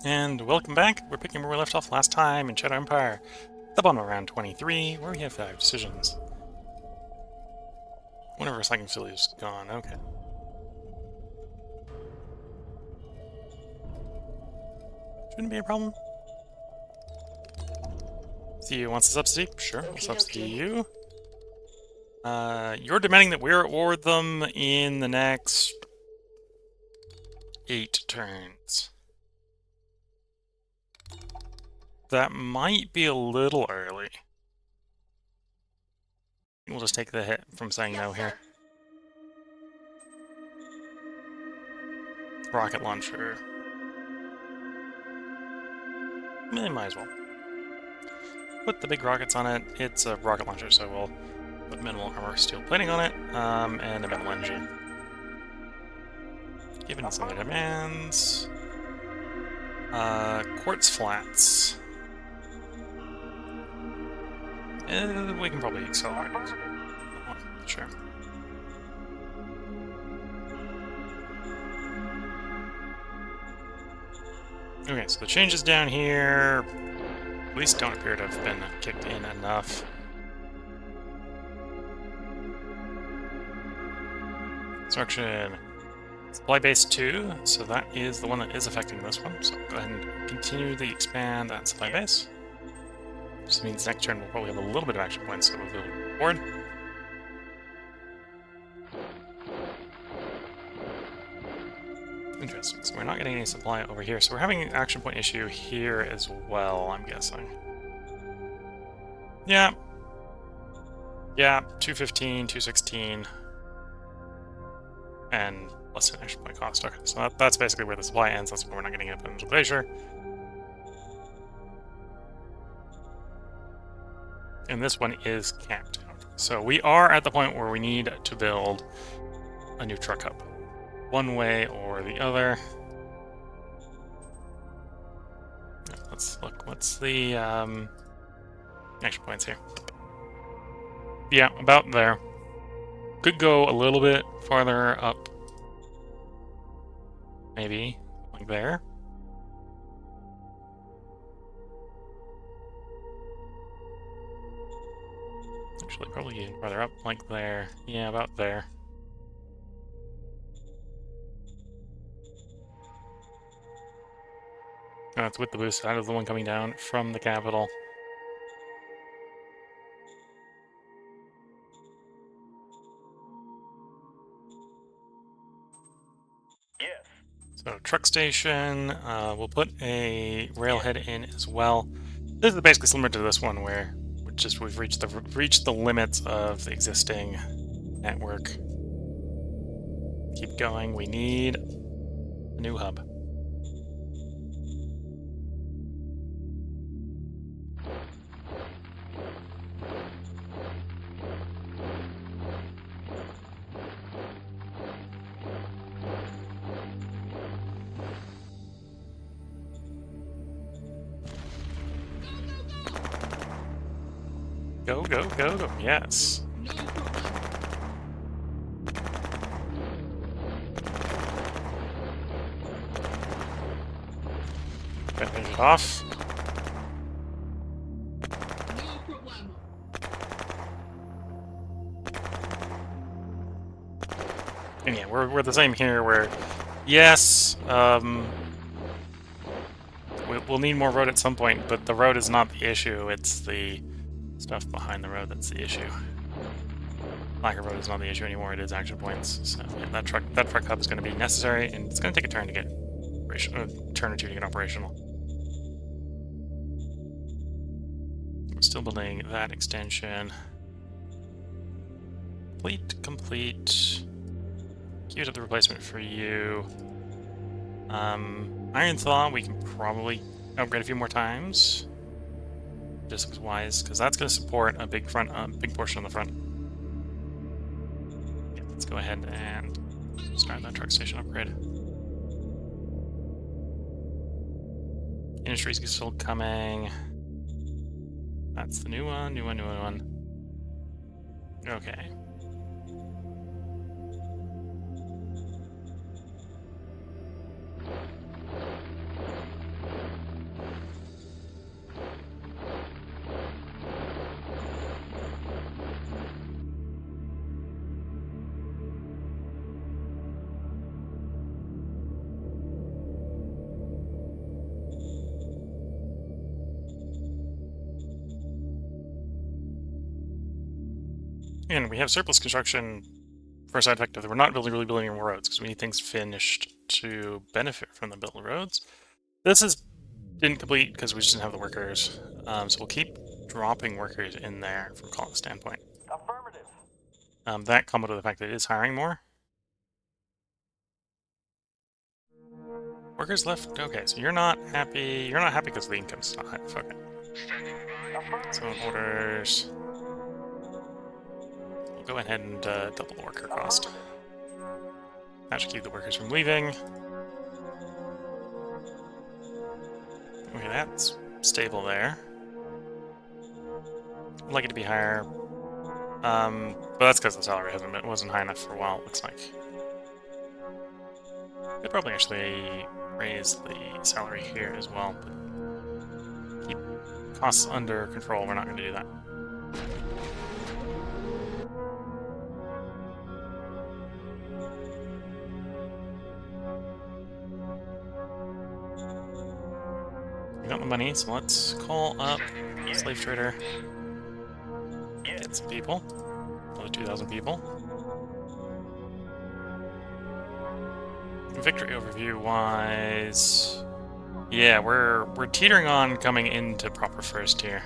And welcome back. We're picking where we left off last time in Shadow Empire. The bottom of round 23, where we have 5 decisions. One of our recycling facilities is gone. Okay. Shouldn't be a problem. CEO wants a subsidy. Sure, we'll subsidy you. You're demanding that we award them in the next 8 turns. That might be a little early. We'll just take the hit from saying no here. Rocket launcher. Might as well. Put the big rockets on it. It's a rocket launcher, so we'll put minimal armor steel plating on it, and a minimal energy. Given some of the demands. Quartz flats. We can probably accelerate it. Sure. Okay, so the changes down here at least don't appear to have been kicked in enough. Construction. Supply base 2, so that is the one that is affecting this one. So go ahead and continue to expand that supply base. Which means next turn we'll probably have a little bit of action points, so we'll go forward. Interesting, so we're not getting any supply over here, so we're having an action point issue here as well, I'm guessing. Yeah. Yeah, 215, 216. And less than action point cost. Okay, so that's basically where the supply ends. That's why we're not getting up into the glacier. And this one is capped out. So we are at the point where we need to build a new truck hub. One way or the other. Let's look. What's the action points here? Yeah, about there. Could go a little bit farther up. Maybe like there. Actually, probably even farther up, like there. Yeah, about there. It's with the boost side of the one coming down from the capital. Yes. So truck station, we'll put a railhead in as well. This is basically similar to this one where we've reached the limits of the existing network. Keep going. We need a new hub. Go, go, go, go. Yes. Finish it off. And yeah, we're the same here where, yes, we'll need more road at some point, but the road is not the issue, it's the stuff behind the road that's the issue. Lack of road is not the issue anymore, it is action points. So yeah, that truck hub is going to be necessary, and it's going to take a turn to get turn or two to get operational. We're still building that extension. Complete. Queued up the replacement for you. Iron Thaw, we can probably upgrade a few more times. Logistics wise, because that's going to support a big portion on the front. Yeah, let's go ahead and start that truck station upgrade. Industry's still coming. That's the new one, new one. Okay. And we have surplus construction for a side effect that we're not really building more roads because we need things finished to benefit from the built roads. This didn't complete because we just didn't have the workers. So we'll keep dropping workers in there from a cost standpoint. Affirmative. That coupled with the fact that it is hiring more. Workers left? Okay, so you're not happy. You're not happy because the income's not high. Fuck it. So orders. We'll go ahead and double the worker cost. That should keep the workers from leaving. Okay, that's stable there. I'd like it to be higher. But that's because the salary wasn't high enough for a while, it looks like. Could probably actually raise the salary here as well, but keep costs under control. We're not going to do that. We got the money, so let's call up slave trader. Get some people. Another 2,000 people. Victory overview wise, yeah, we're teetering on coming into proper first here.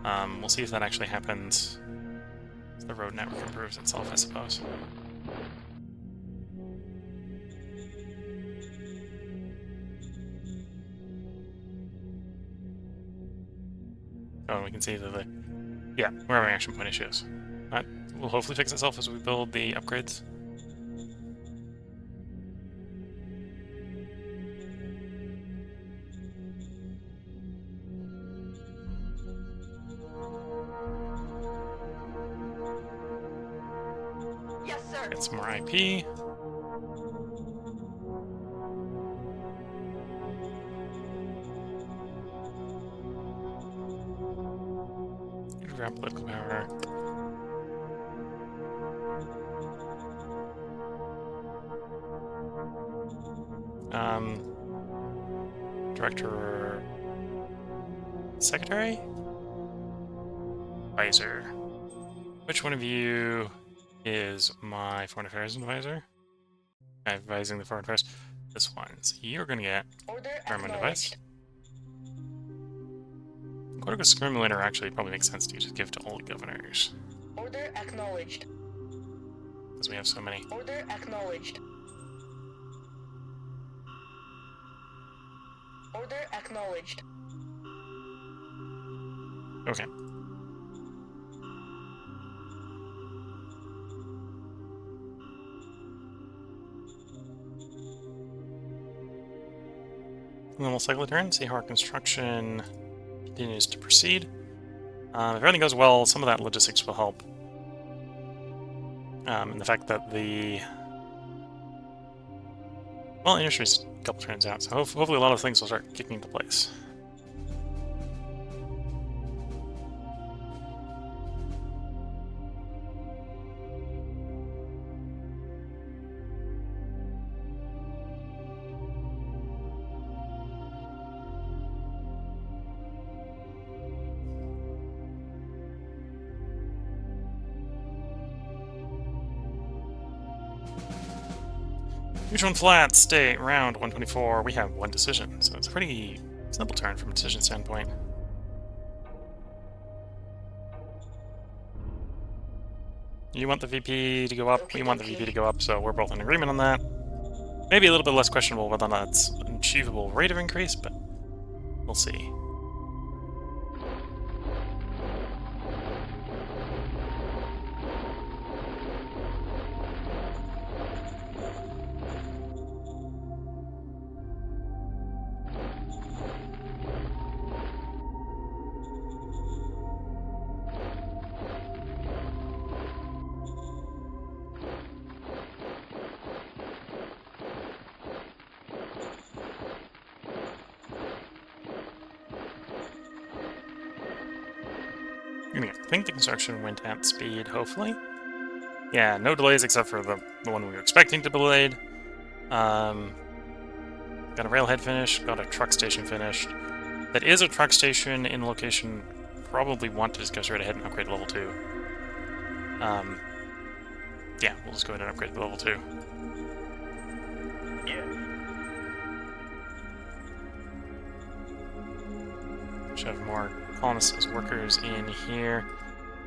We'll see if that actually happens as the road network improves itself, I suppose. Oh, and we can see that yeah, we're having action point issues. That will hopefully fix itself as we build the upgrades. Yes, sir. Get some more IP. Grab political power. Director, secretary, advisor. Which one of you is my foreign affairs advisor? Advising the foreign affairs. This one. So you're going to get German device. Cortical Scrimulator actually probably makes sense to just give to all the governors. Order acknowledged. Because we have so many. Order acknowledged. Order acknowledged. Okay. And then we'll cycle a turn, see how our construction continues to proceed. If everything goes well, some of that logistics will help. And the fact that well, industry's a couple turns out, so hopefully a lot of things will start kicking into place. Neutron flat, state, round 124. We have one decision, so it's a pretty simple turn from a decision standpoint. You want the VP to go up, we want the VP to go up, so we're both in agreement on that. Maybe a little bit less questionable whether or not it's an achievable rate of increase, but we'll see. I think the construction went at speed, hopefully. Yeah, no delays except for the one we were expecting to be delayed. Got a railhead finished, got a truck station finished. That is a truck station in location. Probably want to just go straight ahead and upgrade level 2. Yeah, we'll just go ahead and upgrade to level 2. Should have more colonists as workers in here.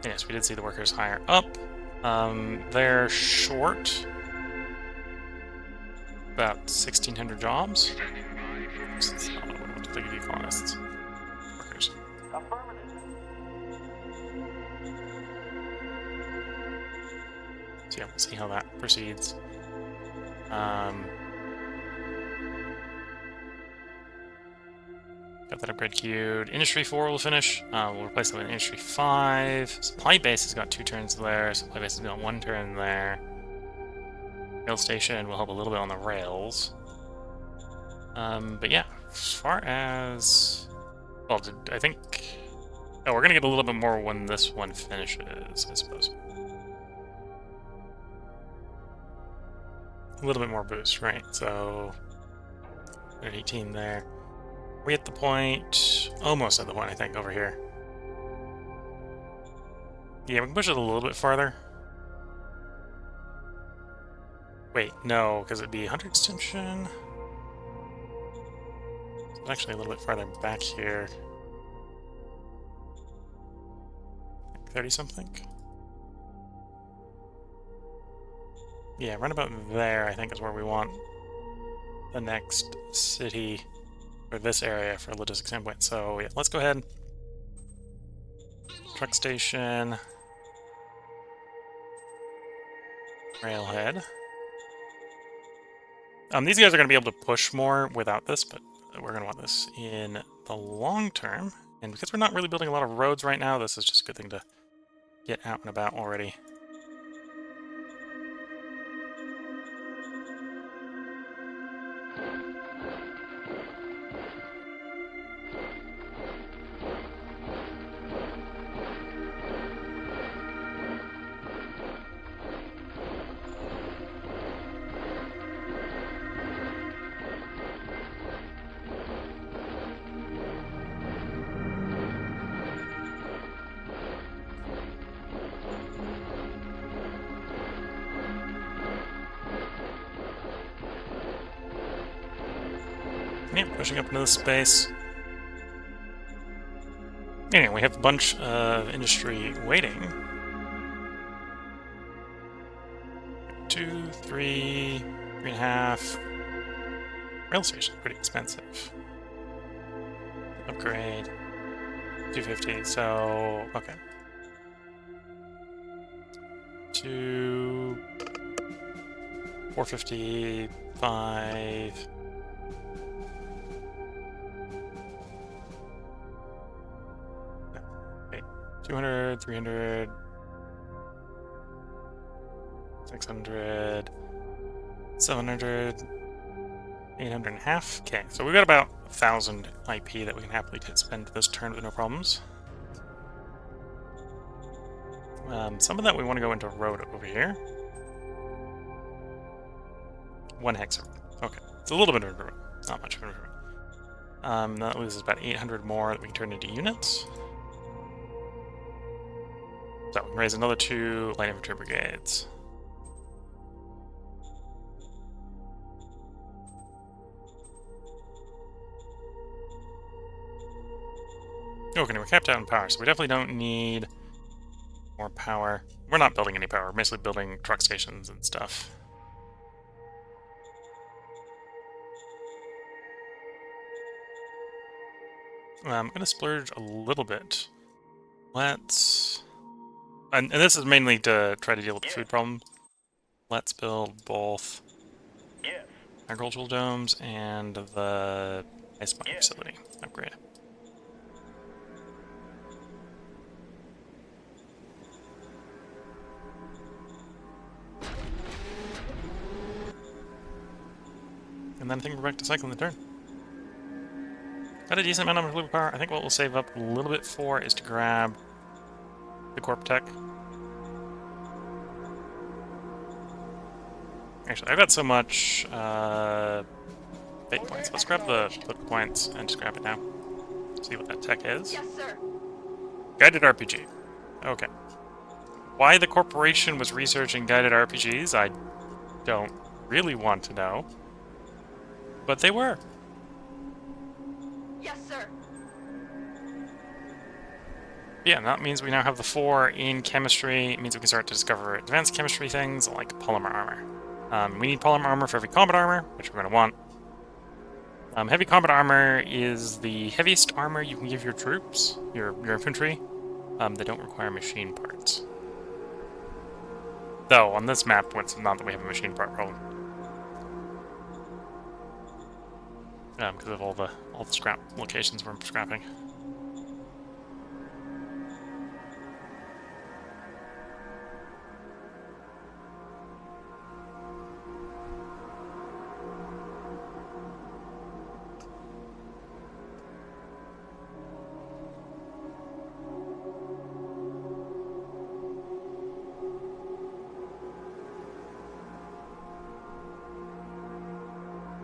Yes, we did see the workers higher up. They're short about 1,600 jobs. It's not what to think of you colonists. Workers. So yeah, we'll see how that proceeds. Got that upgrade queued. Industry 4 will finish. We'll replace it with Industry 5. Supply base has got 2 turns there. Supply base has got 1 turn there. Rail station will help a little bit on the rails. But yeah, as far as... Well, I think... Oh, we're going to get a little bit more when this one finishes, I suppose. A little bit more boost, right? So... 18 there. We at the point... Almost at the point, I think, over here. Yeah, we can push it a little bit farther. Wait, no, because it'd be 100 extension. It's actually a little bit farther back here. 30-something? Yeah, right about there, I think, is where we want the next city, or this area, for a logistics standpoint. So, yeah, let's go ahead. Truck station. Railhead. These guys are going to be able to push more without this, but we're going to want this in the long term. And because we're not really building a lot of roads right now, this is just a good thing to get out and about already. Yeah, pushing up into the space. Anyway, we have a bunch of industry waiting. 2, 3, 3.5. Rail station, pretty expensive. Upgrade. 250, so, okay. 2, 450, 5. Okay, 200, 300, 600, 700, 800.5. Okay, so we've got about 1,000 IP that we can happily spend this turn with no problems. Some of that we want to go into road over here. 1 hex road. Okay, it's a little bit of a road, not much of a road. That loses about 800 more that we can turn into units. So we can raise another 2 light infantry brigades. Okay, we're capped out in power, so we definitely don't need more power. We're not building any power, we're basically building truck stations and stuff. I'm going to splurge a little bit. Let's... And this is mainly to try to deal with the food problem. Let's build both agricultural domes and the ice mine facility upgrade. And then I think we're back to cycling the turn. Got a decent amount of nuclear power. I think what we'll save up a little bit for is to grab the Corp Tech. Actually, I've got so much fate points. Let's grab the political points and just grab it now. See what that tech is. Yes, sir. Guided RPG. Okay. Why the corporation was researching guided RPGs, I don't really want to know. But they were. Yes, sir. Yeah, and that means we now have the 4 in chemistry. It means we can start to discover advanced chemistry things like polymer armor. We need polymer armor for heavy combat armor, which we're going to want. Heavy combat armor is the heaviest armor you can give your troops, your infantry. They don't require machine parts. Though, on this map, it's not that we have a machine part problem. Because of all the scrap locations we're scrapping.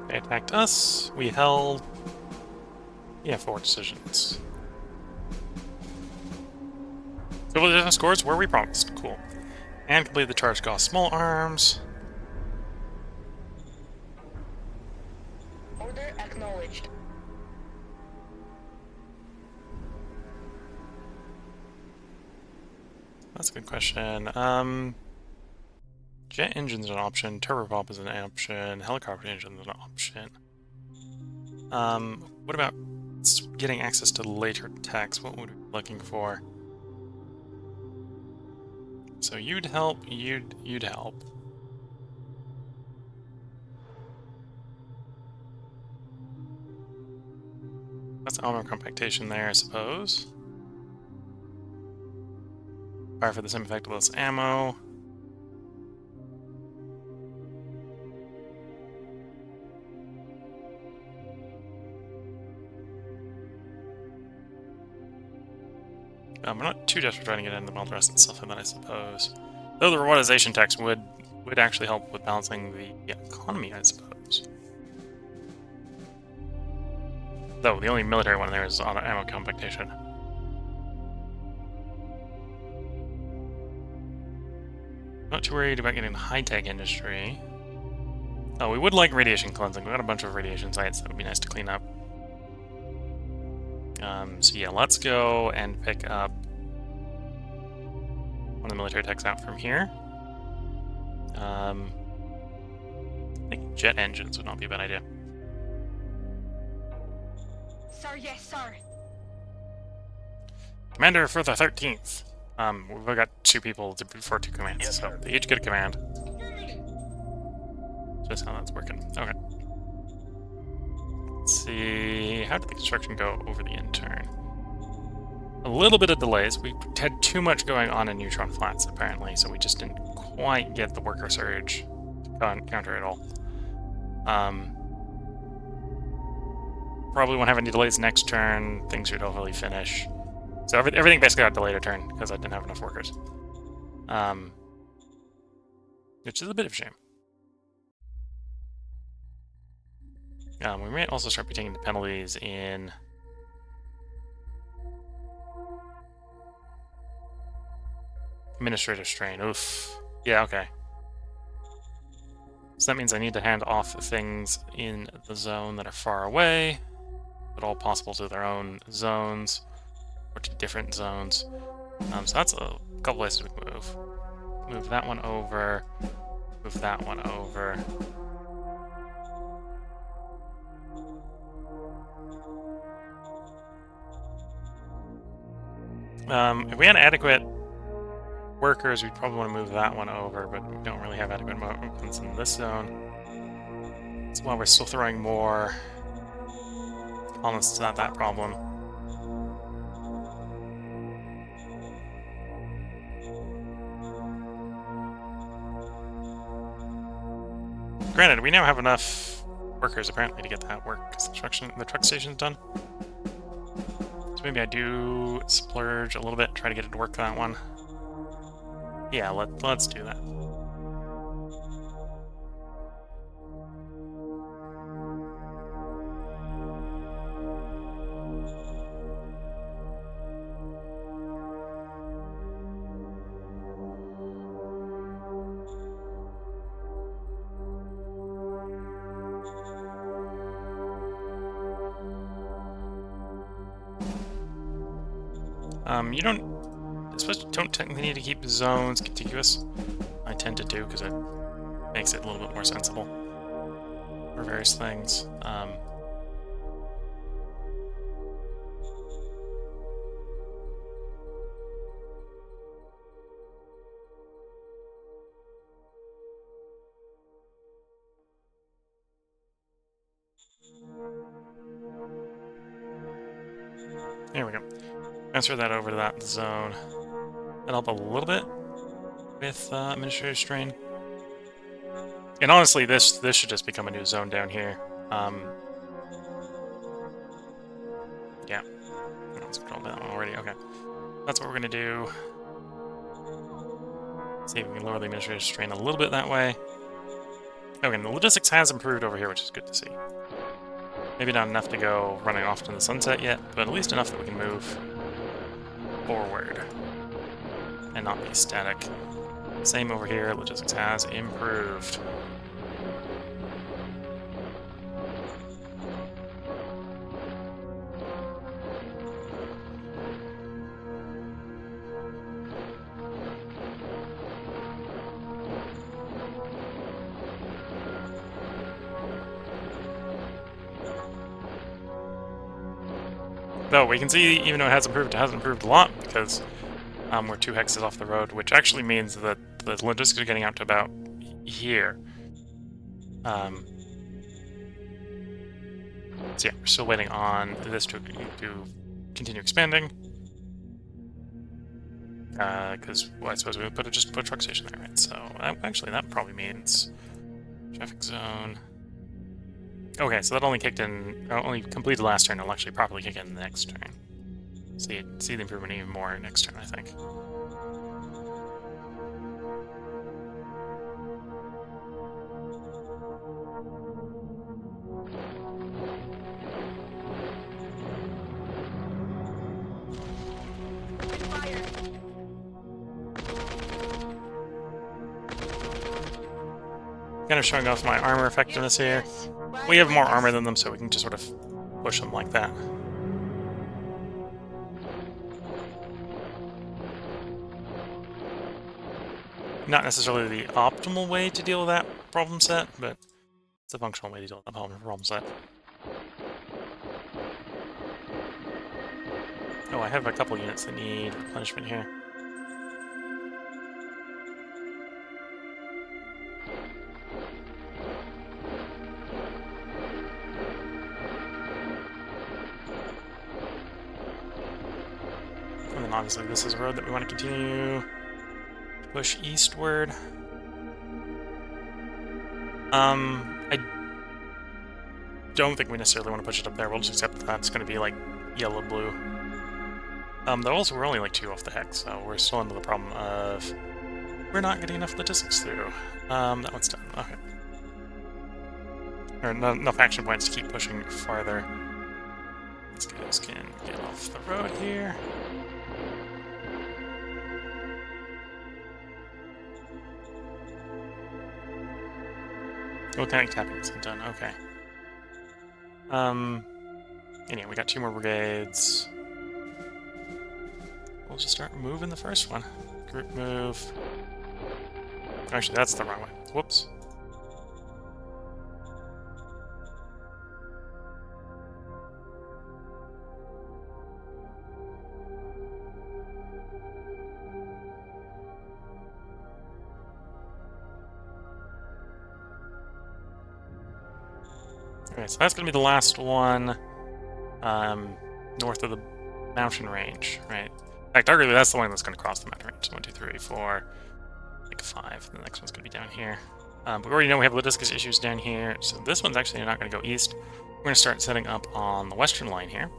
They attacked us. We held. Yeah, 4 decisions. Civilization scores where we promised. Cool. And complete the charge cost small arms. Order acknowledged. That's a good question. Jet engine's an option, turboprop is an option, helicopter engine's an option. What about getting access to later techs? What would we be looking for? So you'd help, you'd help. That's armor compactation there, I suppose. Fire for the same effect with less ammo. We're not too desperate trying to get into the Meld Rest and stuff like that, I suppose. Though the rewardization tax would actually help with balancing the economy, I suppose. Though the only military one there is on ammo compactation. Not too worried about getting the high-tech industry. Oh, we would like radiation cleansing. We've got a bunch of radiation sites that would be nice to clean up. So yeah, let's go and pick up one of the military techs out from here. I think jet engines would not be a bad idea. Sir, yes, sir. Commander for the 13th. We've got 2 people for 2 commands, Yes, so sir. they each get a command. Just how that's working. Okay. Let's see, how did the construction go over the intern? A little bit of delays. We had too much going on in Neutron Flats, apparently, so we just didn't quite get the worker surge to counter it all. Probably won't have any delays next turn. Things should hopefully finish. So everything basically got delayed a turn because I didn't have enough workers. Which is a bit of a shame. We may also start be taking the penalties in administrative strain. Oof. Yeah, okay. So that means I need to hand off things in the zone that are far away, but all possible to their own zones, or to different zones. So that's a couple places we can move. Move that one over. Move that one over. If we had adequate workers, we'd probably want to move that one over, but we don't really have adequate movements in this zone. So while we're still throwing more colonists to that problem. Granted, we now have enough workers apparently to get that the truck stations done. So maybe I do splurge a little bit, try to get it to work that one. Yeah, let's do that. You don't... I suppose you don't technically need to keep zones contiguous. I tend to do, because it makes it a little bit more sensible for various things. There we go. Transfer that over to that zone. That'll help a little bit with administrative strain. And honestly, this should just become a new zone down here. Yeah. Let's control that one already. Okay. That's what we're going to do. See if we can lower the administrative strain a little bit that way. Okay, and the logistics has improved over here, which is good to see. Maybe not enough to go running off to the sunset yet, but at least enough that we can move forward and not be static. Same over here, logistics has improved. Though we can see, even though it hasn't improved a lot, because we're 2 hexes off the road, which actually means that the logistics are getting out to about here. So yeah, we're still waiting on this to continue expanding. Because well, I suppose we would just put a truck station there, right? So actually, that probably means traffic zone. Okay, so that only kicked in, only completed last turn. It'll actually properly kick in the next turn. See the improvement even more next turn, I think. Kind of showing off my armor effectiveness here. We have more armor than them, so we can just sort of push them like that. Not necessarily the optimal way to deal with that problem set, but it's a functional way to deal with that problem set. Oh, I have a couple units that need replenishment here. And then obviously this is a road that we want to continue to push eastward. I don't think we necessarily want to push it up there. We'll just accept that that's going to be like yellow-blue. Though also we're only like 2 off the hex, so we're still into the problem of we're not getting enough logistics through. That one's done. Okay. Or not enough action points to keep pushing farther. These guys can get off the road here. Volcanic tapping isn't done. Okay. Anyway, we got 2 more brigades. We'll just start moving the first one. Group move. Actually, that's the wrong way. Whoops. Okay, so that's going to be the last one north of the mountain range, right? In fact, arguably that's the one that's going to cross the mountain range. 1, 2, 3, 4, like 5. The next one's going to be down here. But we already know we have logistics issues down here, so this one's actually not going to go east. We're going to start setting up on the western line here.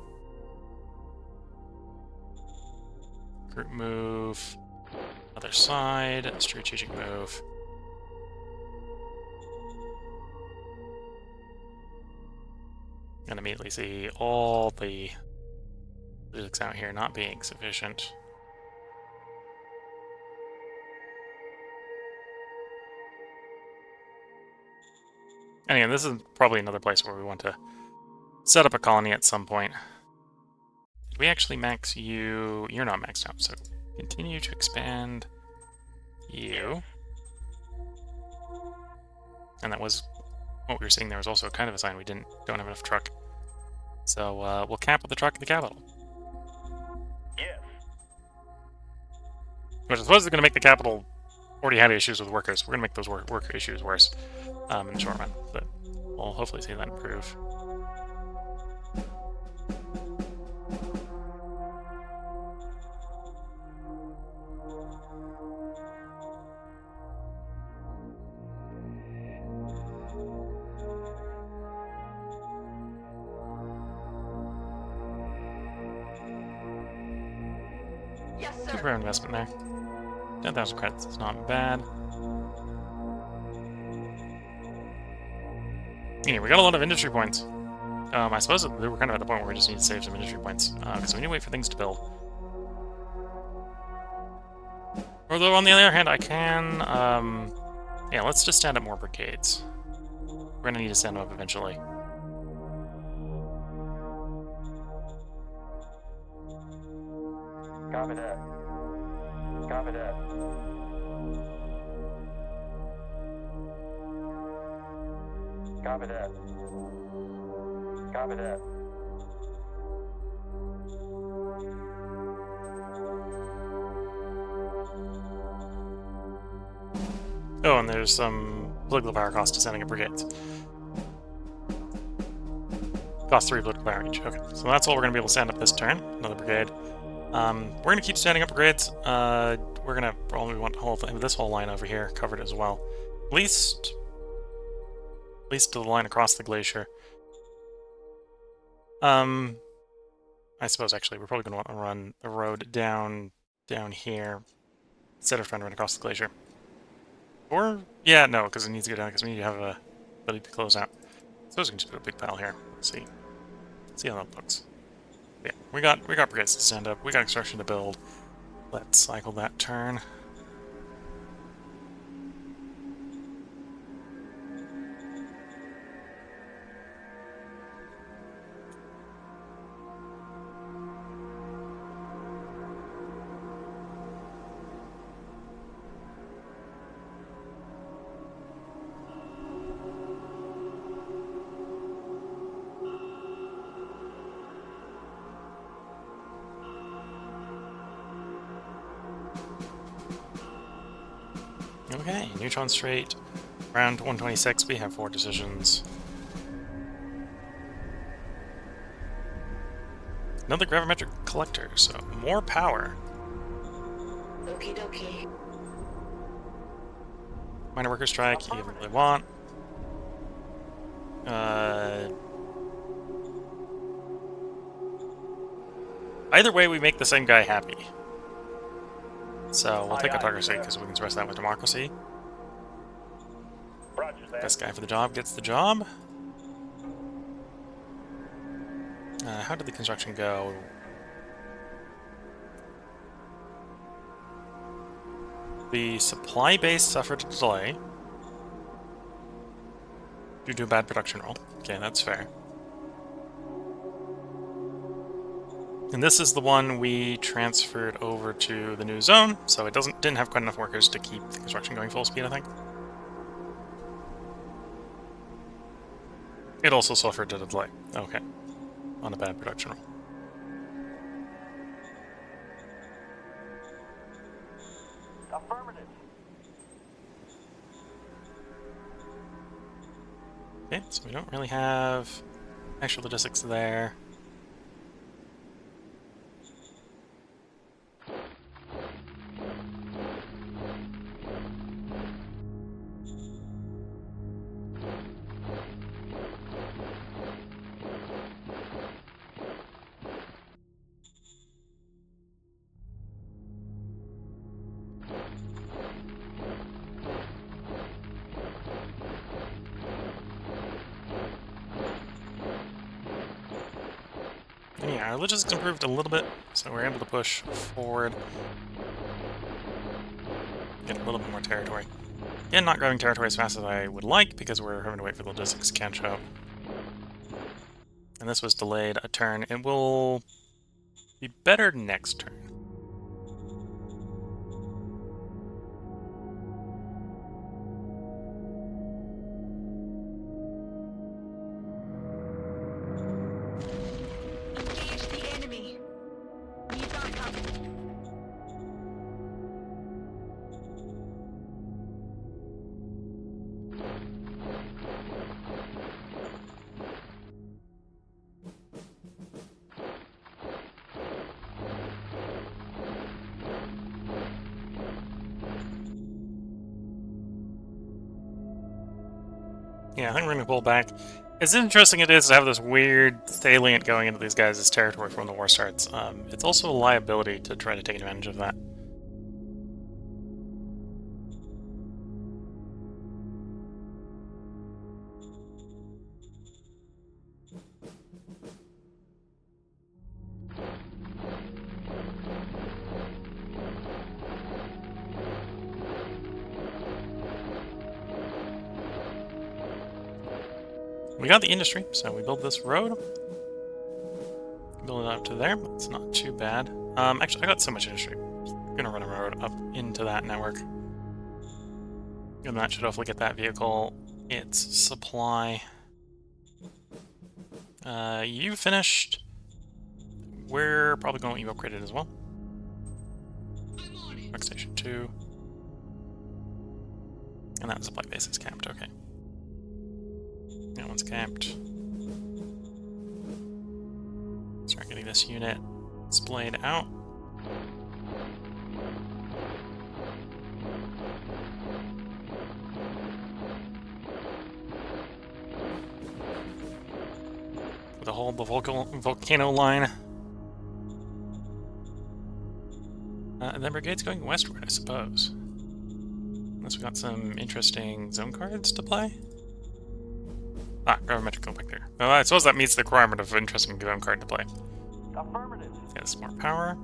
Group move, other side, strategic move. And immediately see all the logistics out here not being sufficient. And again, this is probably another place where we want to set up a colony at some point. Did we actually max you? You're not maxed out, so continue to expand you. And that was what we were seeing. There was also kind of a sign we don't have enough truck. So we'll cap with the truck at the capital. Yes. Which I suppose is going to make the capital already have issues with workers. We're going to make those worker issues worse in the short run. But we'll hopefully see that improve. Yes, sir. Super investment there. 10,000 credits is not bad. Yeah, we got a lot of industry points. I suppose we're kind of at the point where we just need to save some industry points, because we need to wait for things to build. Although, on the other hand, I can... yeah, let's just stand up more brigades. We're going to need to stand them up eventually. Copy that. Copy that. Copy that. Copy that. Oh, and there's some political power cost to sending up brigades. Cost 3 political power each. Okay, so that's all we're going to be able to stand up this turn. Another brigade. We're going to keep standing up brigades. We're going to probably want this whole line over here covered as well. At least to the line across the glacier. I suppose, actually, we're probably going to want to run the road down here instead of trying to run across the glacier. Or, yeah, no, because it needs to go down, because we need to have a ability to close out. I suppose we can just put a big pile here. Let's see. See how that looks. Yeah, we got brigades to stand up. We got construction to build. Let's cycle that turn. Okay, neutron straight. Round 126, we have 4 decisions. Another gravimetric collector, so more power. Okie dokie. Minor worker strike, you don't really want. Either way, we make the same guy happy. So we'll take autocracy because we can express that with democracy. Roger that. Best guy for the job gets the job. How did the construction go? The supply base suffered a delay due to a bad production roll. Okay, that's fair. And this is the one we transferred over to the new zone, so it didn't have quite enough workers to keep the construction going full speed, I think. It also suffered a delay. Okay. On a bad production roll. Affirmative. Okay, so we don't really have extra logistics there. Yeah, our logistics improved a little bit, so we're able to push forward. Get a little bit more territory. Again, not growing territory as fast as I would like, because we're having to wait for the logistics to catch up. And this was delayed a turn. It will Be better next turn. Engage the enemy. Need backup. Yeah, I think we're gonna pull back. As interesting it is to have this weird salient going into these guys' territory from when the war starts, it's also a liability to try to take advantage of that. We got the industry, so we build this road. Build it up to there, but it's not too bad. Actually, I got so much industry. I'm gonna run a road up into that network. And that should hopefully get that vehicle its supply. You finished. We're probably going to get you upgraded as well. Work station 2. And that supply base is capped, okay. That one's capped. Start getting this unit splayed out. With a hold the volcano line. And then brigade's going westward, I suppose. Unless we got some interesting zone cards to play. Ah, governmental go back there. Well, I suppose that meets the requirement of interesting zone card to play. Affirmative. Yeah, some more power.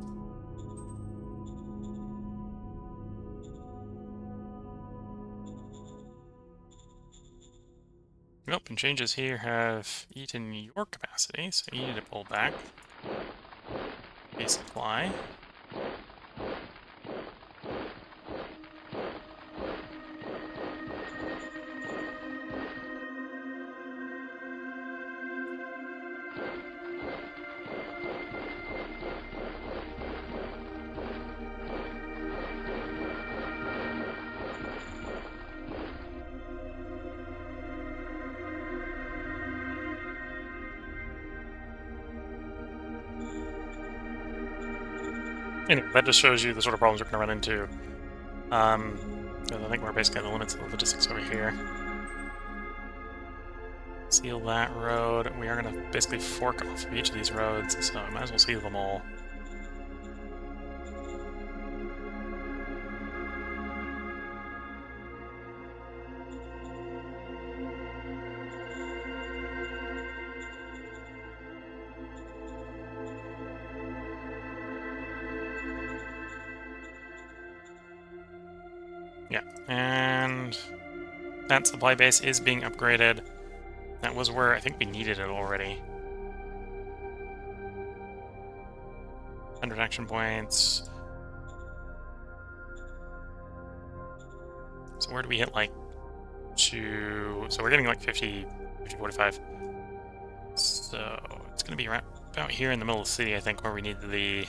Nope, and changes here have eaten your capacity, so you need to pull back. A supply. Anyway, that just shows you the sort of problems we're going to run into. I think we're basically at the limits of the logistics over here. Seal that road. We are going to basically fork off of each of these roads, so I might as well seal them all. Yeah, and that supply base is being upgraded. That was where I think we needed it already. 100 action points. So where do we hit like so we're getting like 50, 45. So it's gonna be right about here in the middle of the city, I think, where we need the...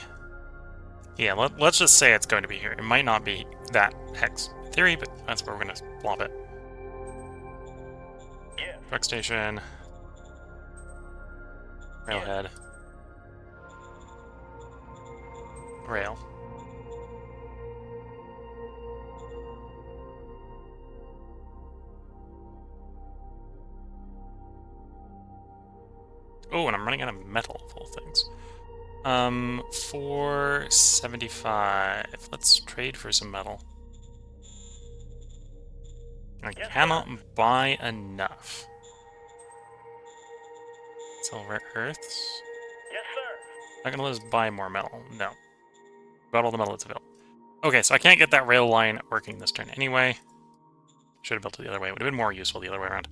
Yeah, let's just say it's going to be here. It might not be that hex in theory, but that's where we're going to plop it. Yeah. Truck station. Railhead. Rail. Oh, and I'm running out of metal of all things. 475. Let's trade for some metal. I cannot buy enough. Sell rare earths. Yes, sir. Not gonna let us buy more metal. No. Got all the metal that's available. Okay, so I can't get that rail line working this turn anyway. Should have built it the other way. It would have been more useful the other way around.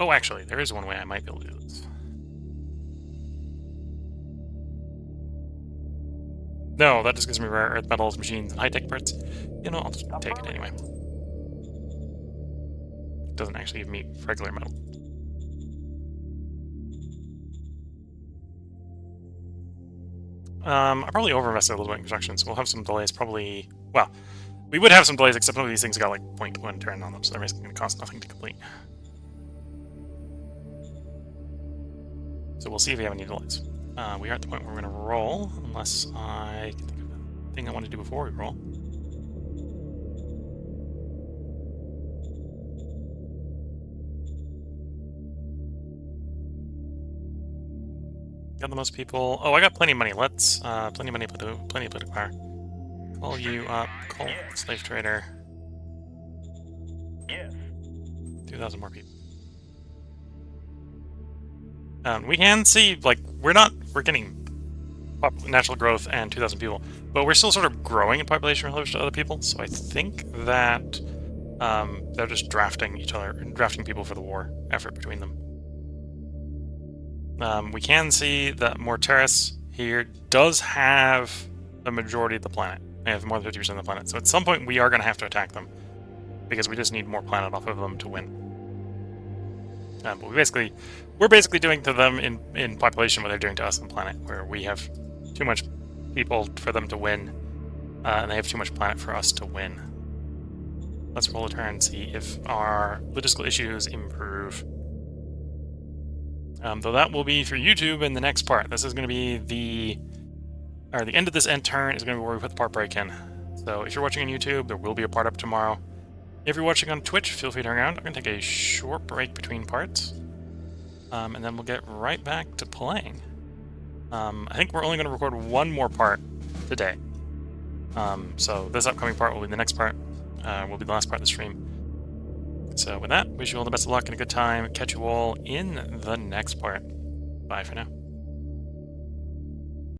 Oh, actually, there is one way I might be able to do this. No, that just gives me rare earth metals, machines, and high-tech parts. You know, I'll just take it anyway. It doesn't actually give me regular metal. I probably over-invested a little bit in construction, so we'll have some delays probably... Well, we would have some delays, except some of these things got like 0.1 turn on them, so they're basically going to cost nothing to complete. So we'll see if we have any delays. We are at the point where we're going to roll, unless I can think of a thing I want to do before we roll. Got the most people. Oh, I got plenty of money. Let's plenty of money, plenty of political power. Call you up. Call slave trader. Yes. 2,000 more people. We can see, like, we're getting natural growth and 2,000 people, but we're still sort of growing in population relative to other people. So I think that they're just drafting each other, drafting people for the war effort between them. We can see that Mortaris here does have the majority of the planet. They have more than 50% of the planet. So at some point we are going to have to attack them, because we just need more planet off of them to win. But we're basically doing to them in population what they're doing to us on the planet, where we have too much people for them to win, and they have too much planet for us to win. Let's roll a turn and see if our logistical issues improve. Though that will be for YouTube in the next part. This is going to be the end of this end turn is going to be where we put the part break in. So if you're watching on YouTube, there will be a part up tomorrow. If you're watching on Twitch, feel free to hang around. I'm going to take a short break between parts, and then we'll get right back to playing. I think we're only going to record one more part today. So this upcoming part will be the next part. Will be the last part of the stream. So with that, wish you all the best of luck and a good time. Catch you all in the next part. Bye for now.